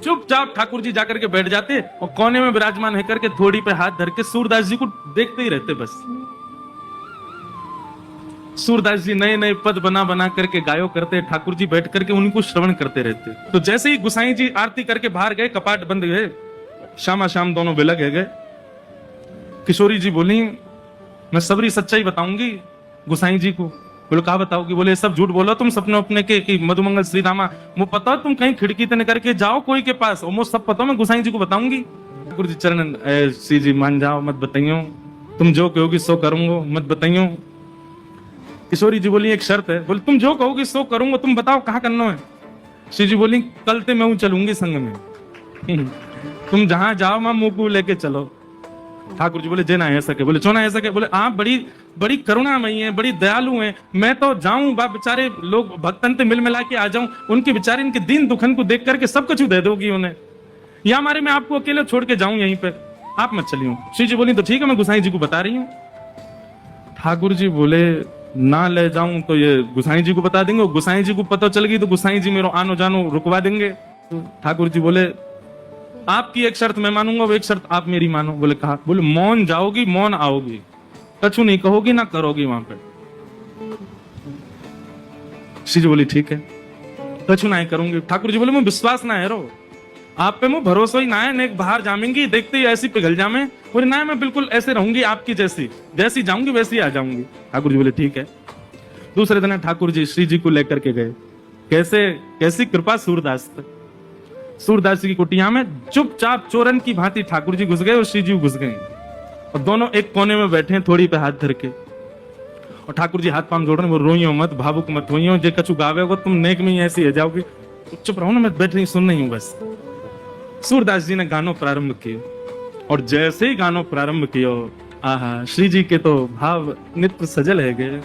चुपचाप ठाकुर जी जाकर के बैठ जाते और कोने में विराजमान है करके थोड़ी पे हाथ धर के सूरदास जी को देखते ही रहते बस। सूरदास जी नए नए पद बना बना करके गायो करते, ठाकुर जी बैठ करके उनको श्रवण करते रहते। तो जैसे ही गुसाई जी आरती करके बाहर गए, कपाट बंद गए, शामा शाम दोनों बिलग गए। किशोरी जी बोली मैं सबरी सच्चाई बताऊंगी गुसाई जी को। बोले कहा बताओगी? बोले सब झूठ बोलो तुम सपने अपने के कि मधुमंगल श्री रामा वो पता तुम कहीं खिड़की तने करके जाओ कोई के पास और मुझे सब पता मैं गुसाई जी को बताऊंगी। ठाकुर जी चरण श्री जी मान जाओ मत बताइयो, तुम जो कहोगी सो करूंगा मत बताइयो। किशोरी जी बोली एक शर्त है। बोले तुम जो कहोगी सो करूंगा, तुम बताओ कहाँ करना है। श्री जी बोली कल ते मैं चलूंगी संग में तुम जहां जाओ मैं मुंह को लेके चलो। ठाकुर जी बोले जे ना है सके। बोले चो ना है सके। बोले आप बड़ी बड़ी करुणामयी हैं, बड़ी दयालु हैं, मैं तो जाऊं बा बेचारे लोग भक्तन ते मिल मिला के आ जाऊं, उनके बेचारे इनके दीन दुखन को देख करके सब कुछ दे दोगी उन्हें, या हमारे मैं आपको अकेले छोड़ के जाऊं यहीं पे, आप मत चलियो। श्री जी बोली तो ठीक है मैं गुसाई जी को बता रही हूँ। ठाकुर जी बोले ना ले जाऊं तो ये गुसाई जी को बता देंगे, गुसाई जी को पता चल गई तो गुसाई जी मेरा आनो जानो रुकवा देंगे। तो ठाकुर जी बोले आपकी एक शर्त मैं मानूंगा, वो एक शर्त आप मेरी मानो। बोले कहा? बोले मौन जाओगी मौन आओगी, कछु नहीं कहोगी ना करोगी वहां पे। श्री जी बोली ठीक है कछु नहीं करूंगी। ठाकुर जी बोले मैं विश्वास ना है रो आप पे, मैं भरोसा ही ना है, नेक बाहर जामेंगी देखते ही ऐसी पिघल जामे। बोले ना मैं बिल्कुल ऐसे रहूंगी आपकी जैसी, जैसी जाऊंगी वैसी आ जाऊंगी। ठाकुर जी बोले ठीक है। दूसरे दिन ठाकुर जी श्री जी को लेकर के गए। कैसे कैसी कृपा सूरदास पे। सूरदास जी की कुटिया में चुपचाप चोरन की भांति ठाकुर जी घुस गए और श्री जी घुस गए और दोनों एक कोने में बैठे हैं थोड़ी पे हाथ धर के। और ठाकुर जी हाथ पांव जोड़ रहे, वो रोइयो मत भावुक मत होइयो, जे कछु गावे हो तुम नेक में ही ऐसी है जाओगी, चुप रहो ना, मैं बैठ रही सुन रही हूं बस। सूरदास जी ने गानो प्रारंभ किया और जैसे ही गानो प्रारंभ किया आहा श्री जी के तो भाव नेत्र सजल है गए।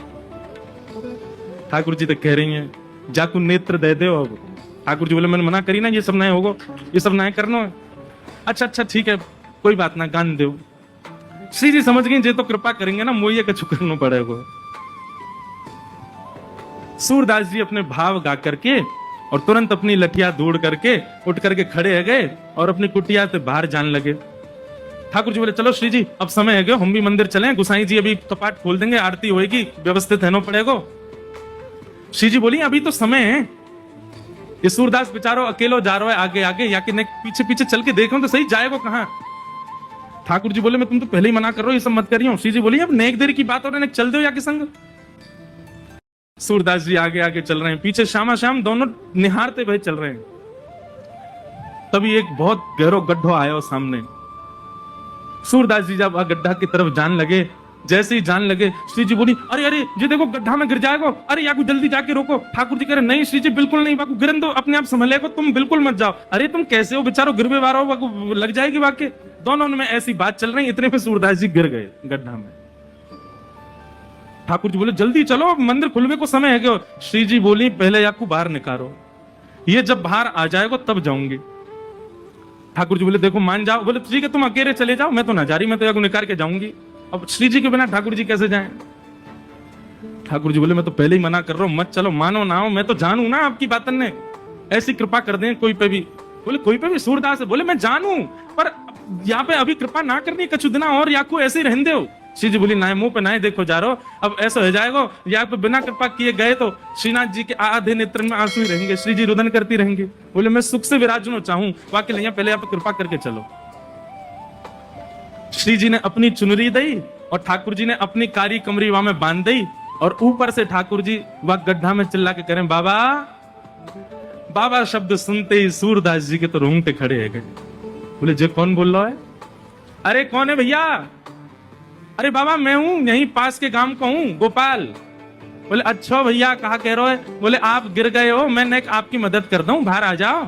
ठाकुर जी तो कह रही हैं जाकू नेत्र दे दे। अब ठाकुर जी बोले मैंने मना करी ना, ये सब नए होगो, ये सब नए करना है। अच्छा अच्छा ठीक है कोई बात ना गान दो। श्री जी समझ गई जे तो कृपा करेंगे ना मोइये कछु करना पड़ेगा। सूरदास जी अपने भाव गा करके और तुरंत अपनी लठिया दौड़ करके उठ करके खड़े है गए और अपनी कुटिया से बाहर जाने लगे। ठाकुर जी बोले चलो श्री जी अब समय है गयो, हम भी मंदिर चलें, गुसाई जी अभी कपाट खोल देंगे, आरती होएगी, व्यवस्थित रहना पड़ेगा। श्री जी बोली अभी तो समय है, ये सूरदास बेचारो अकेलो जा रहा है आगे आगे, या कि पीछे पीछे चल के देखो तो सही जाएगा कहां। ठाकुर जी बोले मैं तुम तो पहले ही मना कर रहा हूं, ये सब मत करियो। श्री जी बोली अब नेक देर की बात हो रही है, चल दो या कि संग। सूरदास जी आगे आगे चल रहे हैं, पीछे श्यामा श्याम दोनों निहारते हुए चल रहे हैं। तभी एक बहुत गहरो गड्ढो आया सामने। सूरदास जी जब गड्ढा की तरफ जान लगे, जैसे ही जान लगे श्री जी बोली अरे अरे ये देखो गड्ढा में गिर जाएगा, अरे याकू जल्दी जाके रोको। ठाकुर जी कह रहे नहीं श्री जी बिल्कुल नहीं, बाकू गिरन दो, अपने आप संभलेगा, तुम बिल्कुल मत जाओ। अरे तुम कैसे हो बेचारो, गिरवे वाला हो, बाकू लग जाएगी वाके। दोनों में ऐसी बात चल रही, इतने में सूरदास जी गिर गए गड्ढा में। ठाकुर जी बोले जल्दी चलो मंदिर खुलवे को समय है क्या। श्री जी बोली पहले याकू बाहर निकालो, ये जब बाहर आ जाएगा तब जाऊंगी। ठाकुर जी बोले देखो मान जाओ। बोले ठीक है तुम अकेले चले जाओ, मैं तो ना जा रही, मैं तो याकू निकाल के जाऊंगी। अब श्री जी के बिना ठाकुर जी कैसे जाएं। ठाकुर जी बोले मैं तो पहले ही मना कर रहा हूं, मत चलो, मानो ना हो, मैं तो जानू ना आपकी बातन ने, ऐसी कृपा कर दें कोई पे भी। बोले कोई पे भी सूरदास है। बोले मैं जानू पर यहाँ पे अभी कृपा ना करनी, कछु दिना और याकू ऐसे ही रहने दो। श्री जी बोली ना मुंह पे ना देखो जा रहो, अब ऐसा हो जाएगा या पे बिना कृपा किए गए तो श्रीनाथ जी के आधे नेत्र में आंसू ही रहेंगे, श्री जी रुदन करती रहेंगे। बोले मैं सुख से विराजनो चाहूं, वाकई नहीं, पहले आप कृपा करके चलो। श्री जी ने अपनी चुनरी दी और ठाकुर जी ने अपनी कारी कमरी वहां में बांध दी और ऊपर से ठाकुर जी वह गड्ढा में चिल्ला के करें बाबा बाबा शब्द सुनते ही सूरदास जी के तो रोंगटे खड़े है गए। बोले जे कौन बोल रहा है? अरे कौन है भैया? अरे बाबा मैं हूं, यहीं पास के गांव का हूं, गोपाल। बोले अच्छा भैया कहा कह रहे हो? बोले आप गिर गए हो, मैं आपकी मदद कर दूं, बाहर आ जाओ।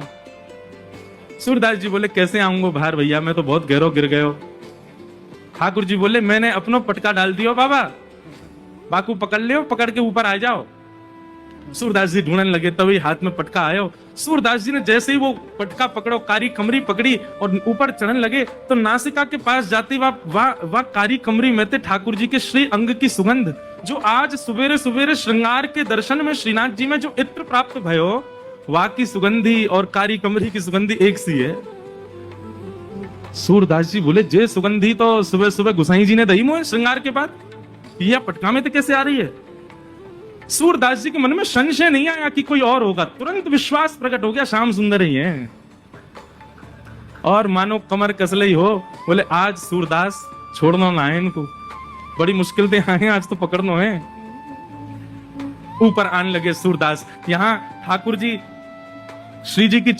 सूरदास जी बोले कैसे आऊंगा बाहर भैया, मैं तो बहुत गहरो गिर गए हो। ठाकुर जी बोले मैंने अपनो पटका डाल दियो बाबा, बाकू पकड़ लियो, पकड़ के ऊपर आ जाओ। सूरदास जी ढूंढने लगे, तभी हाथ में पटका आयो। सूरदास जी ने जैसे ही वो पटका पकड़ो, कारी कमरी पकड़ी और ऊपर चढ़ने लगे तो नासिका के पास जाती वह कारी कमरी में थे ठाकुर जी के श्री अंग की सुगंध, जो आज सुबेरे सुबेरे श्रृंगार के दर्शन में श्रीनाथ जी में जो इत्र प्राप्त भयो, वाक की सुगंधी और कारी कमरी की सुगंधी एक सी है। सूरदास जी बोले, जे सुगंधी तो सुबह सुबह गुसाई जी ने दही मोहे श्रृंगार के बाद, यह पटका में तो कैसे आ रही है? सूरदास जी के मन में संशय नहीं आया कि कोई और होगा, तुरंत विश्वास प्रकट हो गया, श्याम सुंदर ही है। और मानो कमर कसले ही हो, बोले आज सूरदास छोड़ना ना है इनको, बड़ी मुश्किल से आए आज तो पकड़ना है। ऊपर आने लगे सूरदास। यहां ठाकुर जी श्री जी की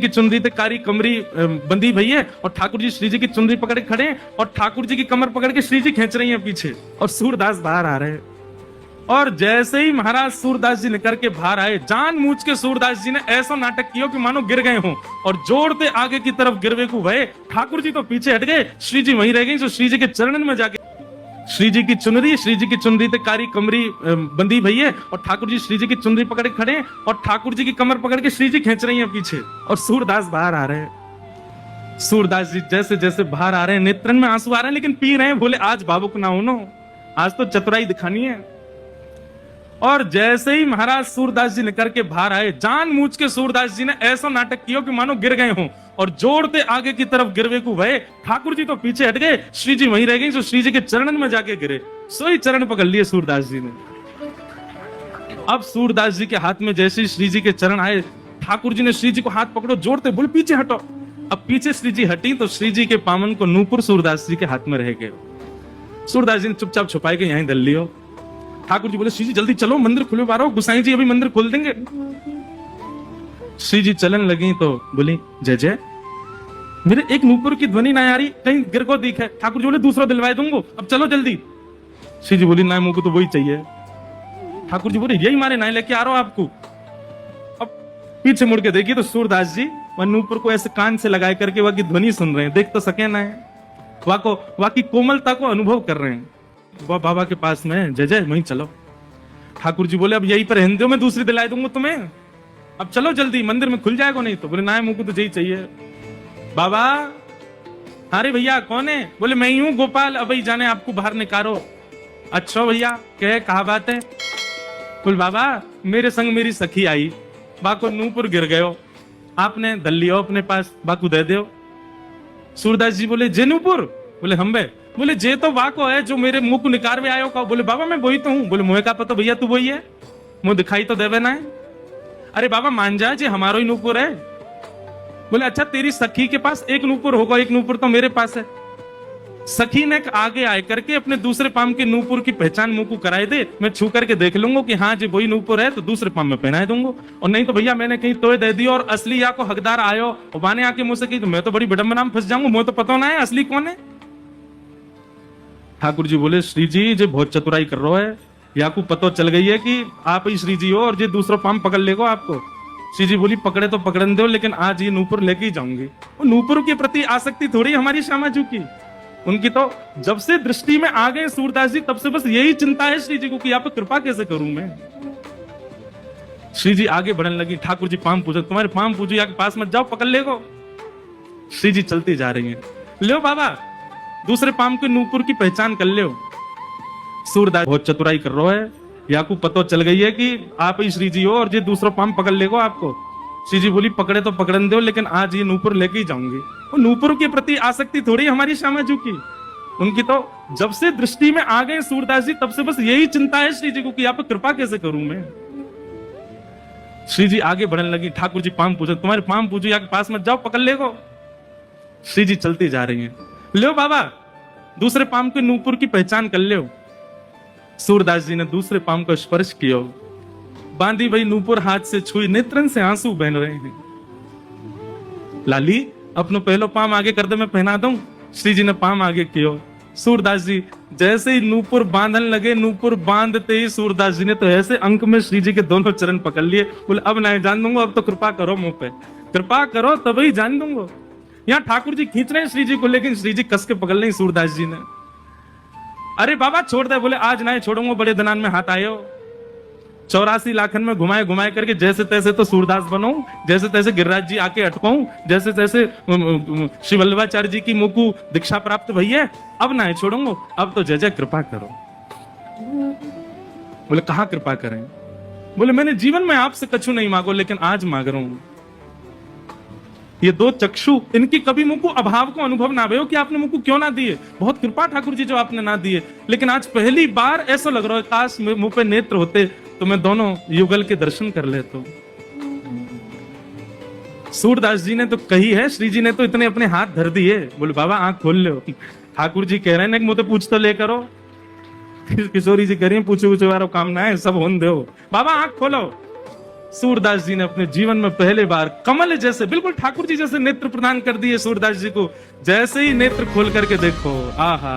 चुनरी ते कारी कमरी बंदी भई है, और ठाकुर जी श्री जी की चुनरी पकड़ के खड़े हैं, और ठाकुर जी की कमर पकड़ के श्री जी खींच रही हैं पीछे, और सूरदास बाहर आ रहे हैं। और जैसे ही महाराज सूरदास जी निकल के बाहर आए, जानबूझ के सूरदास जी ने ऐसा नाटक किया कि मानो गिर गए हों, और जोड़ते आगे की तरफ गिरवे को भय। ठाकुर जी तो पीछे हट गए, श्री जी वहीं रह गई, जो श्री जी के चरणन में जाके श्री जी की चुनरी ते कारी कमरी बंदी भई है, और ठाकुर जी श्री जी की चुनरी पकड़ के खड़े हैं, और ठाकुर जी की कमर पकड़ के श्री जी खींच रही हैं पीछे, और सूरदास बाहर आ रहे हैं। सूरदास जी जैसे जैसे बाहर आ रहे हैं, नेत्रन में आंसू आ रहे हैं, लेकिन पी रहे हैं। बोले आज भावुक ना हो नो, आज तो चतुराई दिखानी है। और जैसे ही महाराज सूरदास जी निकल के बाहर आए, जानबूझ के सूरदास जी ने ऐसा नाटक किया कि मानो गिर गए हों, और जोड़ते आगे की तरफ गिरवे को भय। ठाकुर जी तो पीछे हट गए, श्री जी वहीं रह गई, जो श्री जी के चरणन में जाके गिरे, सोई चरण पकड़ लिए सूरदास जी ने। अब सूरदास जी के हाथ में जैसे श्री जी के चरण आए, ठाकुर जी ने श्री जी को हाथ पकड़ो, जोड़ते बोले पीछे हटो। अब पीछे श्री जी हटी तो श्री जी के पामन को नूपुर सूरदास जी के हाथ में रह गए। सूरदास जी ने चुपचाप छुपाए के यहीं दल लियो। ठाकुर जी बोले श्री जी जल्दी चलो, मंदिर खुले बारो, गुसाई जी अभी मंदिर खोल देंगे। श्री जी चलन लगी तो बोली जय जय, मेरे एक नूपुर की ध्वनि ना आ रही, कहीं गिर को दिखे। ठाकुर जी बोले दूसरा दिलवाए दूंगा, अब चलो जल्दी। श्री जी बोली ना, मुझको तो वही चाहिए। ठाकुर जी बोले यही मारे ना लेके आ रहा हूं आपको। अब पीछे मुड़ के देखिए तो सूरदास जी वह नूपुर को ऐसे कान से लगाए करके वह की ध्वनि सुन रहे हैं, देख तो सके ना है, वह की कोमलता को अनुभव कर रहे हैं। वह बाबा के पास में जय जय वहीं चलो। ठाकुर जी बोले अब यही पर रहने दो, मैं दूसरी दिलाई दूंगा तुम्हें, अब चलो जल्दी, मंदिर में खुल जाएगा नहीं तो। बोले ना मुझको तो यही चाहिए। बाबा, अरे भैया कौन है? बोले मैं ही हूँ गोपाल, अब ही जाने आपको बाहर निकालो। अच्छा भैया कहा बात है? बोले बाबा मेरे संग मेरी सखी आई, बाको नूपुर गिर गयो, आपने दल लियो अपने पास, बाकू दे दो। सूरदास जी बोले जे नूपुर? बोले हम बे। बोले जे तो वाको है जो मेरे मुंह को निकार में आयो का। बोले बाबा मैं वही तो हूँ। बोले मुझे का पता भैया तू वही है, मुंह दिखाई तो देवे ना है। अरे बाबा मान जा जे हमारो ही नूपुर है। बोले अच्छा तेरी सखी के पास एक नूपुर होगा, एक नूपुर तो मेरे पास है। सखी ने आगे आए करके अपने दूसरे पाम के नूपुर की पहचान मुंह को कराए दे, मैं छू करके देख लूंगा कि हाँ जी वही नूपुर है तो दूसरे पाम में पहनाए दूंगा, और नहीं तो भैया मैंने कहीं तोय दे दी और असली या को हकदार आयो और बाने आके मुझसे की तो मैं तो बड़ी विडंबना में फंस जाऊंगा, मुझे तो पता ना है असली कौन है। ठाकुर जी बोले श्री जी जो बहुत चतुराई कर रहा है, या को पता चल गई है कि आप ही श्री जी हो और ये दूसरा पाम पकड़ लेगो आपको। श्री जी बोली पकड़े तो पकड़न दो, लेकिन आज ये नूपुर लेके ही जाऊंगी। वो नूपुर के प्रति आसक्ति थोड़ी हमारी श्यामाजू की, उनकी तो जब से दृष्टि में आ गए सूरदास जी तब से बस यही चिंता है श्री जी को कि आप कृपा कैसे करूं मैं। श्री जी आगे बढ़ने लगी, ठाकुर जी पाम पूछो, तुम्हारे पाम पूछो या के पास मत जाओ, पकड़ लेगो। श्री जी चलती जा रही है, लो बाबा दूसरे पाम के नूपुर की पहचान कर लो। सूरदास बहुत चतुराई कर रहा है, या को पता चल गई है कि आप ही श्री जी हो और ये दूसरा पाम पकड़ लेगो आपको। श्री जी बोली पकड़े तो पकड़न दो, लेकिन आज ये नूपुर लेके ही जाऊंगी। वो नूपुर के प्रति आसक्ति थोड़ी हमारी श्यामाजू की, उनकी तो जब से दृष्टि में आ गए सूरदास जी तब से बस यही चिंता है श्री जी को कि आप कृपा कैसे करूं मैं। श्री जी आगे बढ़ने लगी, ठाकुर जी पाम पूछो, तुम्हारे पाम पूछो या के पास मत जाओ, पकड़ लेगो। श्री जी चलती जा रही है, लो बाबा दूसरे पाम के नूपुर की पहचान कर लो। सूरदास जी ने दूसरे पाम को स्पर्श किया, बांधी भाई नूपुर हाथ से छुई, नेत्रन से आंसू बह रहे हैं। लाली अपनो पहलो पाम आगे कर दे, मैं पहना दूं। श्री जी ने पाम आगे किया। सूरदास जी जैसे ही नूपुर बांधन लगे, नूपुर बांधते ही सूरदास जी ने तो ऐसे अंक में श्री जी के दोनों चरण पकड़ लिए। बोले अब नहीं जान दूंगा, अब तो कृपा करो मुंह पे, कृपा करो तभी जान दूंगा। यहाँ ठाकुर जी खींच रहे हैं श्री जी को, लेकिन श्री जी कस के पकड़ लें सूरदास जी ने। अरे बाबा छोड़ दे। बोले आज नहीं छोड़ूंगा, बड़े दनान में हाथ आए हो। 84 लाखन में घुमाए घुमाए करके जैसे तैसे तो सूरदास बनो, जैसे तैसे गिरिराज जी आके अटकाऊं, जैसे तैसे श्री वल्लभाचार्य जी की मुंह को दीक्षा प्राप्त भई है, अब नहीं छोड़ूंगा, अब तो जय जय कृपा करो। बोले कहाँ कृपा करें? बोले मैंने जीवन में आपसे कछु नहीं मांगो, लेकिन आज मांग रहा हूं। ये दो चक्षु, इनकी कभी मुझको अभाव को अनुभव ना भयो कि आपने मुझको क्यों ना दिए, बहुत कृपा ठाकुर जी जो आपने ना दिए, लेकिन आज पहली बार ऐसा लग रहा है काश मुंह पे नेत्र होते तो मैं दोनों युगल के दर्शन कर लेता। सूरदास जी ने तो कही है, श्री जी ने तो इतने अपने हाथ धर दिए, बोले बाबा आंख खोल लो। ठाकुर जी कह रहे हैं मुझे पूछ तो ले करो, किशोरी जी कह रही है पूछो वारो काम ना है, सब होन दो, बाबा आंख खोलो। सूरदास जी ने अपने जीवन में पहले बार कमल जैसे, बिल्कुल ठाकुर जी जैसे नेत्र प्रदान कर दिए सूरदास जी को। जैसे ही नेत्र खोल करके देखो, आहा,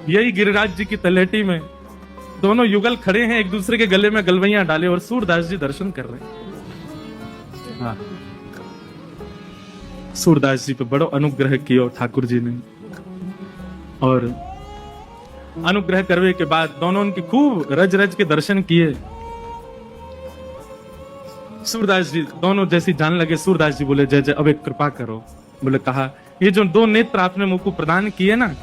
यही गिरिराज जी की तलहटी में दोनों युगल खड़े हैं, एक दूसरे के गले में गलवैया डाले और सूरदास जी दर्शन कर रहे हैं। हाँ, सूरदास जी पे बड़ो अनुग्रह किया ठाकुर जी ने, और अनुग्रह करने के बाद दोनों उनकी खूब रज रज के दर्शन किए। सूरदास जी दोनों जैसी जान लगे, सूरदास जी बोले जय जय अब एक कृपा करो। बोले कहा ये जो दो नेत्र आपने मुझको प्रदान किए ना,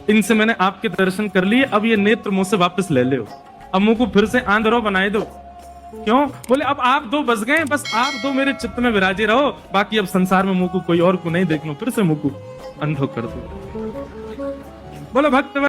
इनसे मैंने आपके दर्शन कर लिए, अब ये नेत्र मुझसे वापस ले लो, अब मुझको फिर से आंधरो बनाए दो। क्यों? बोले अब आप दो बस गए, बस आप दो मेरे चित्त में विराजे रहो, बाकी अब संसार में मुझको कोई और को नहीं देखना, फिर से मुझको अंधो कर दो। बोले भक्त